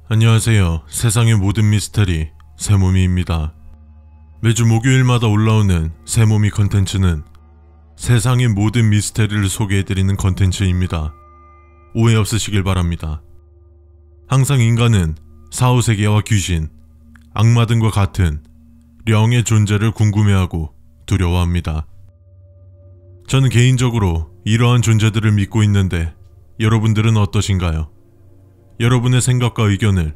안녕하세요. 세상의 모든 미스터리 새모미입니다. 매주 목요일마다 올라오는 새모미 컨텐츠는 세상의 모든 미스터리를 소개해드리는 컨텐츠입니다. 오해 없으시길 바랍니다. 항상 인간은 사후세계와 귀신, 악마 등과 같은 영의 존재를 궁금해하고 두려워합니다. 저는 개인적으로 이러한 존재들을 믿고 있는데 여러분들은 어떠신가요? 여러분의 생각과 의견을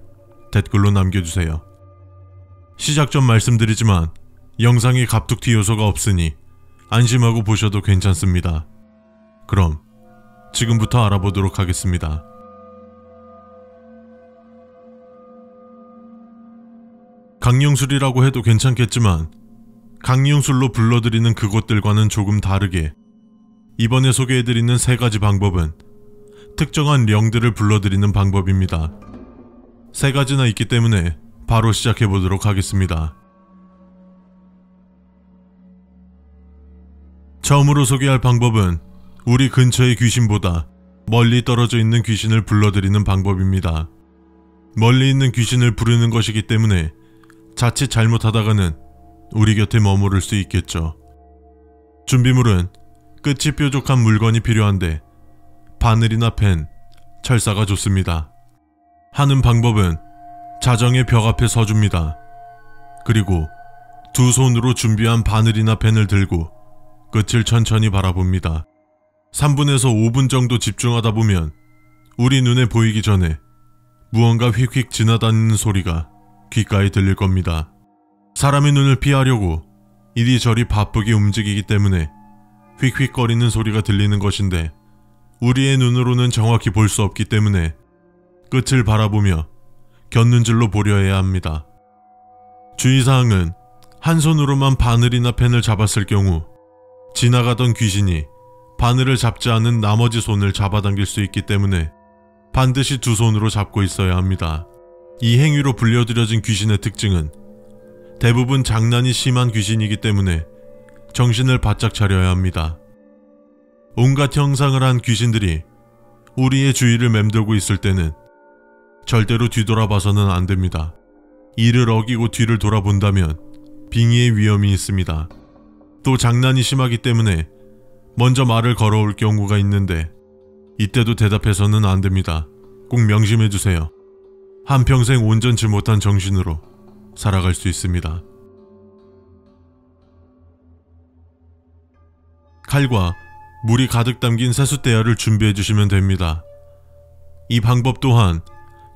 댓글로 남겨주세요. 시작 전 말씀드리지만 영상에 갑툭튀 요소가 없으니 안심하고 보셔도 괜찮습니다. 그럼 지금부터 알아보도록 하겠습니다. 강령술이라고 해도 괜찮겠지만 강령술로 불러들이는 그것들과는 조금 다르게 이번에 소개해드리는 세 가지 방법은 특정한 령들을 불러들이는 방법입니다. 세 가지나 있기 때문에 바로 시작해보도록 하겠습니다. 처음으로 소개할 방법은 우리 근처의 귀신보다 멀리 떨어져 있는 귀신을 불러들이는 방법입니다. 멀리 있는 귀신을 부르는 것이기 때문에 자칫 잘못하다가는 우리 곁에 머무를 수 있겠죠. 준비물은 끝이 뾰족한 물건이 필요한데 바늘이나 펜, 철사가 좋습니다. 하는 방법은 자정의 벽 앞에 서줍니다. 그리고 두 손으로 준비한 바늘이나 펜을 들고 끝을 천천히 바라봅니다. 3분에서 5분 정도 집중하다 보면 우리 눈에 보이기 전에 무언가 휙휙 지나다니는 소리가 귓가에 들릴 겁니다. 사람의 눈을 피하려고 이리저리 바쁘게 움직이기 때문에 휙휙거리는 소리가 들리는 것인데 우리의 눈으로는 정확히 볼 수 없기 때문에 끝을 바라보며 곁눈질로 보려 해야 합니다. 주의사항은 한 손으로만 바늘이나 펜을 잡았을 경우 지나가던 귀신이 바늘을 잡지 않은 나머지 손을 잡아당길 수 있기 때문에 반드시 두 손으로 잡고 있어야 합니다. 이 행위로 불려들여진 귀신의 특징은 대부분 장난이 심한 귀신이기 때문에 정신을 바짝 차려야 합니다. 온갖 형상을 한 귀신들이 우리의 주위를 맴돌고 있을 때는 절대로 뒤돌아봐서는 안 됩니다. 이를 어기고 뒤를 돌아본다면 빙의의 위험이 있습니다. 또 장난이 심하기 때문에 먼저 말을 걸어올 경우가 있는데 이때도 대답해서는 안 됩니다. 꼭 명심해주세요. 한평생 온전치 못한 정신으로 살아갈 수 있습니다. 칼과 물이 가득 담긴 세숫대야를 준비해 주시면 됩니다. 이 방법 또한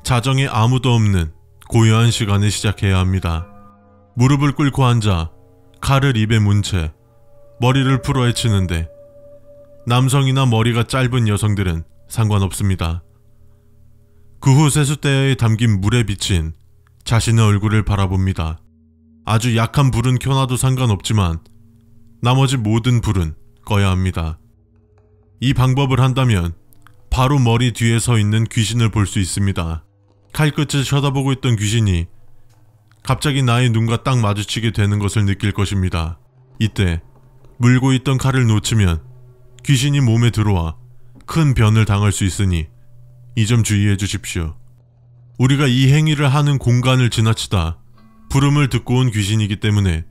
자정에 아무도 없는 고요한 시간에 시작해야 합니다. 무릎을 꿇고 앉아 칼을 입에 문 채 머리를 풀어 헤치는데 남성이나 머리가 짧은 여성들은 상관없습니다. 그 후 세숫대야에 담긴 물에 비친 자신의 얼굴을 바라봅니다. 아주 약한 불은 켜놔도 상관없지만 나머지 모든 불은 꺼야 합니다. 이 방법을 한다면 바로 머리 뒤에 서 있는 귀신을 볼 수 있습니다. 칼끝을 쳐다보고 있던 귀신이 갑자기 나의 눈과 딱 마주치게 되는 것을 느낄 것입니다. 이때 물고 있던 칼을 놓치면 귀신이 몸에 들어와 큰 변을 당할 수 있으니 이 점 주의해 주십시오. 우리가 이 행위를 하는 공간을 지나치다 부름을 듣고 온 귀신이기 때문에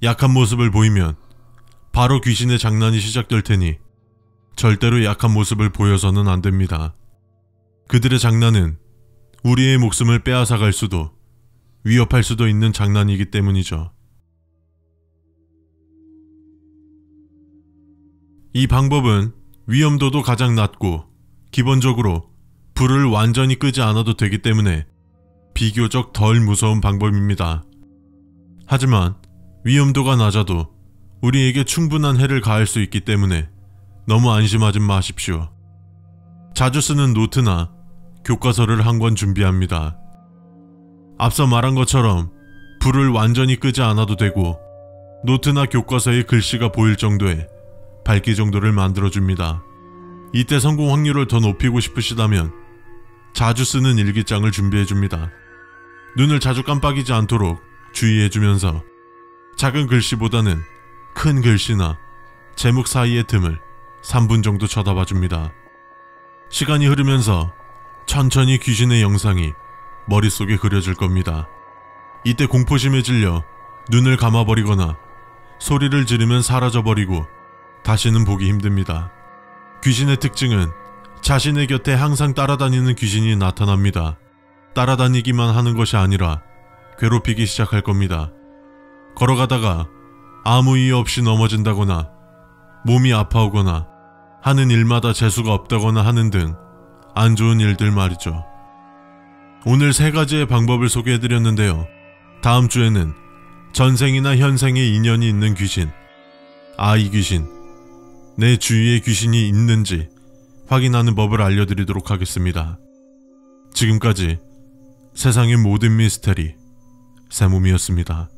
약한 모습을 보이면 바로 귀신의 장난이 시작될 테니 절대로 약한 모습을 보여서는 안 됩니다. 그들의 장난은 우리의 목숨을 빼앗아갈 수도 위협할 수도 있는 장난이기 때문이죠. 이 방법은 위험도도 가장 낮고 기본적으로 불을 완전히 끄지 않아도 되기 때문에 비교적 덜 무서운 방법입니다. 하지만 위험도가 낮아도 우리에게 충분한 해를 가할 수 있기 때문에 너무 안심하지 마십시오. 자주 쓰는 노트나 교과서를 한 권 준비합니다. 앞서 말한 것처럼 불을 완전히 끄지 않아도 되고 노트나 교과서의 글씨가 보일 정도의 밝기 정도를 만들어줍니다. 이때 성공 확률을 더 높이고 싶으시다면 자주 쓰는 일기장을 준비해줍니다. 눈을 자주 깜빡이지 않도록 주의해주면서 작은 글씨보다는 큰 글씨나 제목 사이의 틈을 3분 정도 쳐다봐 줍니다. 시간이 흐르면서 천천히 귀신의 영상이 머릿속에 그려질 겁니다. 이때 공포심에 질려 눈을 감아버리거나 소리를 지르면 사라져버리고 다시는 보기 힘듭니다. 귀신의 특징은 자신의 곁에 항상 따라다니는 귀신이 나타납니다. 따라다니기만 하는 것이 아니라 괴롭히기 시작할 겁니다. 걸어가다가 아무 이유 없이 넘어진다거나 몸이 아파오거나 하는 일마다 재수가 없다거나 하는 등 안 좋은 일들 말이죠. 오늘 3가지의 방법을 소개해드렸는데요. 다음 주에는 전생이나 현생에 인연이 있는 귀신, 이 귀신, 내 주위에 귀신이 있는지 확인하는 법을 알려드리도록 하겠습니다. 지금까지 세상의 모든 미스테리 세몸이었습니다.